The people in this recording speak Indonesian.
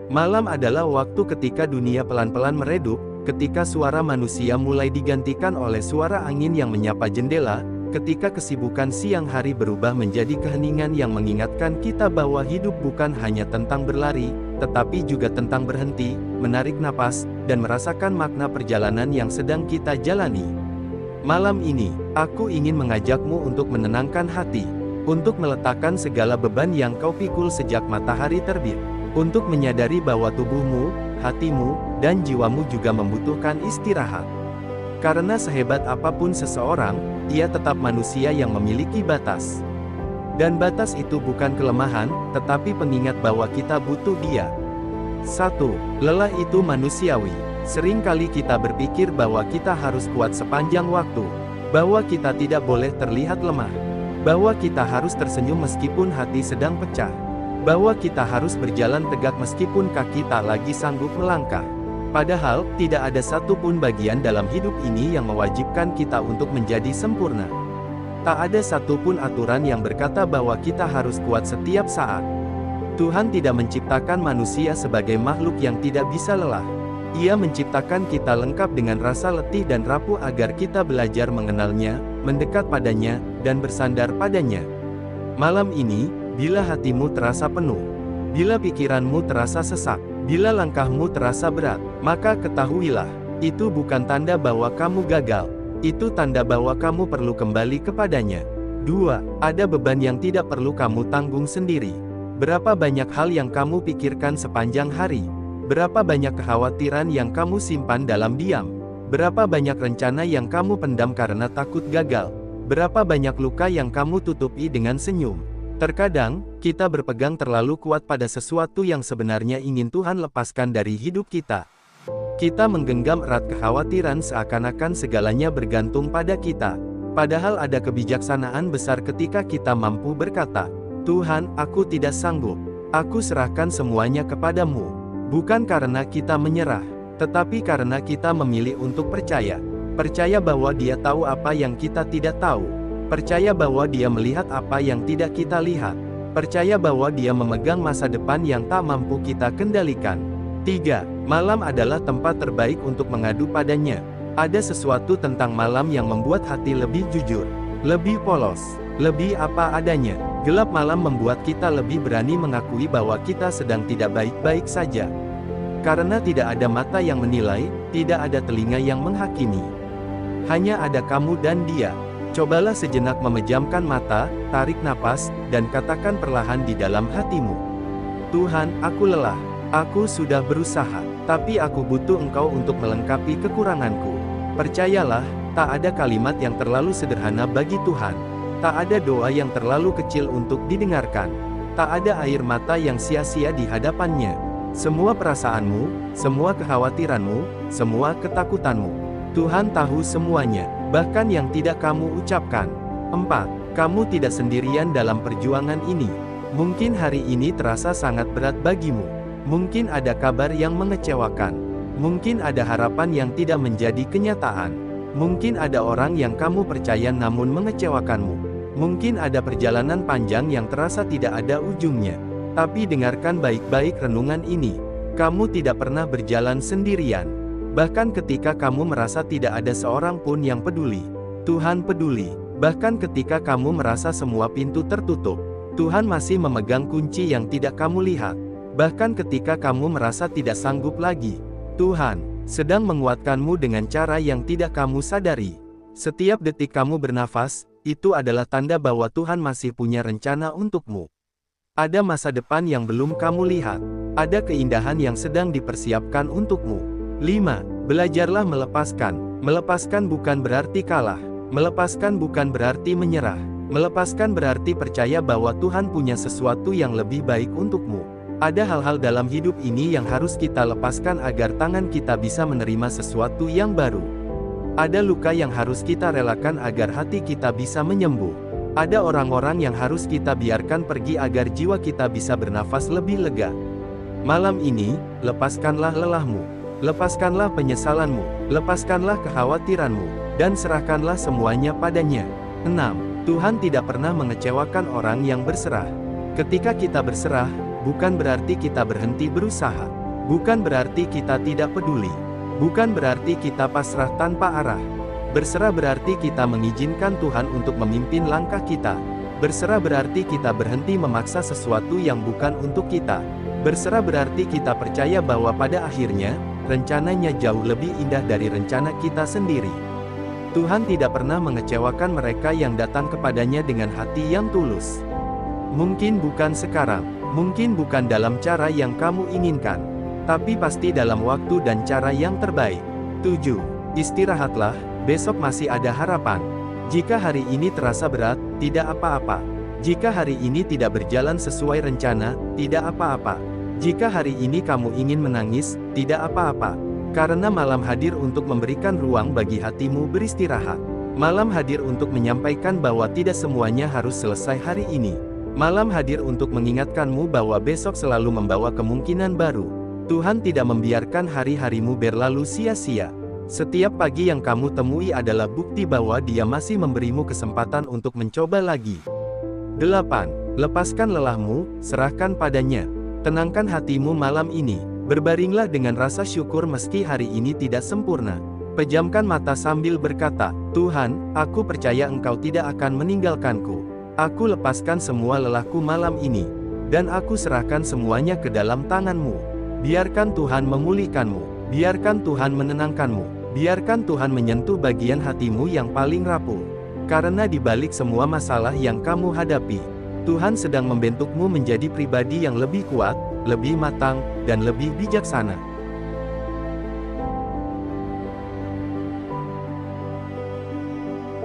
Malam adalah waktu ketika dunia pelan-pelan meredup, ketika suara manusia mulai digantikan oleh suara angin yang menyapa jendela, ketika kesibukan siang hari berubah menjadi keheningan yang mengingatkan kita bahwa hidup bukan hanya tentang berlari, tetapi juga tentang berhenti, menarik napas, dan merasakan makna perjalanan yang sedang kita jalani. Malam ini, aku ingin mengajakmu untuk menenangkan hati, untuk meletakkan segala beban yang kau pikul sejak matahari terbit, untuk menyadari bahwa tubuhmu, hatimu, dan jiwamu juga membutuhkan istirahat. Karena sehebat apapun seseorang, ia tetap manusia yang memiliki batas. Dan batas itu bukan kelemahan, tetapi pengingat bahwa kita butuh dia. 1. Lelah itu manusiawi. Seringkali kita berpikir bahwa kita harus kuat sepanjang waktu, bahwa kita tidak boleh terlihat lemah, bahwa kita harus tersenyum meskipun hati sedang pecah, bahwa kita harus berjalan tegak meskipun kaki tak lagi sanggup melangkah. Padahal, tidak ada satupun bagian dalam hidup ini yang mewajibkan kita untuk menjadi sempurna. Tak ada satupun aturan yang berkata bahwa kita harus kuat setiap saat. Tuhan tidak menciptakan manusia sebagai makhluk yang tidak bisa lelah. Ia menciptakan kita lengkap dengan rasa letih dan rapuh agar kita belajar mengenalnya, mendekat padanya, dan bersandar padanya. Malam ini, bila hatimu terasa penuh, bila pikiranmu terasa sesak, bila langkahmu terasa berat, maka ketahuilah, itu bukan tanda bahwa kamu gagal. Itu tanda bahwa kamu perlu kembali kepadanya. 2. Ada beban yang tidak perlu kamu tanggung sendiri. Berapa banyak hal yang kamu pikirkan sepanjang hari? Berapa banyak kekhawatiran yang kamu simpan dalam diam? Berapa banyak rencana yang kamu pendam karena takut gagal? Berapa banyak luka yang kamu tutupi dengan senyum? Terkadang, kita berpegang terlalu kuat pada sesuatu yang sebenarnya ingin Tuhan lepaskan dari hidup kita. Kita menggenggam erat kekhawatiran seakan-akan segalanya bergantung pada kita. Padahal ada kebijaksanaan besar ketika kita mampu berkata, "Tuhan, aku tidak sanggup. Aku serahkan semuanya kepadamu." Bukan karena kita menyerah, tetapi karena kita memilih untuk percaya. Percaya bahwa Dia tahu apa yang kita tidak tahu. Percaya bahwa Dia melihat apa yang tidak kita lihat. Percaya bahwa Dia memegang masa depan yang tak mampu kita kendalikan. 3. Malam adalah tempat terbaik untuk mengadu padanya. Ada sesuatu tentang malam yang membuat hati lebih jujur, lebih polos, lebih apa adanya. Gelap malam membuat kita lebih berani mengakui bahwa kita sedang tidak baik-baik saja. Karena tidak ada mata yang menilai, tidak ada telinga yang menghakimi. Hanya ada kamu dan Dia. Cobalah sejenak memejamkan mata, tarik napas, dan katakan perlahan di dalam hatimu, "Tuhan, aku lelah. Aku sudah berusaha, tapi aku butuh Engkau untuk melengkapi kekuranganku." Percayalah, tak ada kalimat yang terlalu sederhana bagi Tuhan. Tak ada doa yang terlalu kecil untuk didengarkan. Tak ada air mata yang sia-sia di hadapannya. Semua perasaanmu, semua kekhawatiranmu, semua ketakutanmu, Tuhan tahu semuanya, bahkan yang tidak kamu ucapkan. 4. Kamu tidak sendirian dalam perjuangan ini. Mungkin hari ini terasa sangat berat bagimu. Mungkin ada kabar yang mengecewakan. Mungkin ada harapan yang tidak menjadi kenyataan. Mungkin ada orang yang kamu percaya namun mengecewakanmu. Mungkin ada perjalanan panjang yang terasa tidak ada ujungnya. Tapi dengarkan baik-baik renungan ini. Kamu tidak pernah berjalan sendirian. Bahkan ketika kamu merasa tidak ada seorang pun yang peduli, Tuhan peduli. Bahkan ketika kamu merasa semua pintu tertutup, Tuhan masih memegang kunci yang tidak kamu lihat. Bahkan ketika kamu merasa tidak sanggup lagi, Tuhan sedang menguatkanmu dengan cara yang tidak kamu sadari. Setiap detik kamu bernafas, itu adalah tanda bahwa Tuhan masih punya rencana untukmu. Ada masa depan yang belum kamu lihat. Ada keindahan yang sedang dipersiapkan untukmu. 5. Belajarlah melepaskan. Melepaskan bukan berarti kalah. Melepaskan bukan berarti menyerah. Melepaskan berarti percaya bahwa Tuhan punya sesuatu yang lebih baik untukmu. Ada hal-hal dalam hidup ini yang harus kita lepaskan agar tangan kita bisa menerima sesuatu yang baru. Ada luka yang harus kita relakan agar hati kita bisa menyembuh. Ada orang-orang yang harus kita biarkan pergi agar jiwa kita bisa bernafas lebih lega. Malam ini, lepaskanlah lelahmu. Lepaskanlah penyesalanmu, lepaskanlah kekhawatiranmu, dan serahkanlah semuanya padanya. 6. Tuhan tidak pernah mengecewakan orang yang berserah. Ketika kita berserah, bukan berarti kita berhenti berusaha. Bukan berarti kita tidak peduli. Bukan berarti kita pasrah tanpa arah. Berserah berarti kita mengizinkan Tuhan untuk memimpin langkah kita. Berserah berarti kita berhenti memaksa sesuatu yang bukan untuk kita. Berserah berarti kita percaya bahwa pada akhirnya, rencananya jauh lebih indah dari rencana kita sendiri. Tuhan tidak pernah mengecewakan mereka yang datang kepadanya dengan hati yang tulus. Mungkin bukan sekarang, mungkin bukan dalam cara yang kamu inginkan, tapi pasti dalam waktu dan cara yang terbaik. 7. Istirahatlah, besok masih ada harapan. Jika hari ini terasa berat, tidak apa-apa. Jika hari ini tidak berjalan sesuai rencana, tidak apa-apa. Jika hari ini kamu ingin menangis, tidak apa-apa. Karena malam hadir untuk memberikan ruang bagi hatimu beristirahat. Malam hadir untuk menyampaikan bahwa tidak semuanya harus selesai hari ini. Malam hadir untuk mengingatkanmu bahwa besok selalu membawa kemungkinan baru. Tuhan tidak membiarkan hari-harimu berlalu sia-sia. Setiap pagi yang kamu temui adalah bukti bahwa Dia masih memberimu kesempatan untuk mencoba lagi. 8. Lepaskan lelahmu, serahkan padanya. Tenangkan hatimu malam ini. Berbaringlah dengan rasa syukur meski hari ini tidak sempurna. Pejamkan mata sambil berkata, Tuhan, aku percaya Engkau tidak akan meninggalkanku. Aku lepaskan semua lelahku malam ini. Dan aku serahkan semuanya ke dalam tangan-Mu. Biarkan Tuhan memulihkanmu. Biarkan Tuhan menenangkanmu. Biarkan Tuhan menyentuh bagian hatimu yang paling rapuh. Karena di balik semua masalah yang kamu hadapi, Tuhan sedang membentukmu menjadi pribadi yang lebih kuat, lebih matang, dan lebih bijaksana.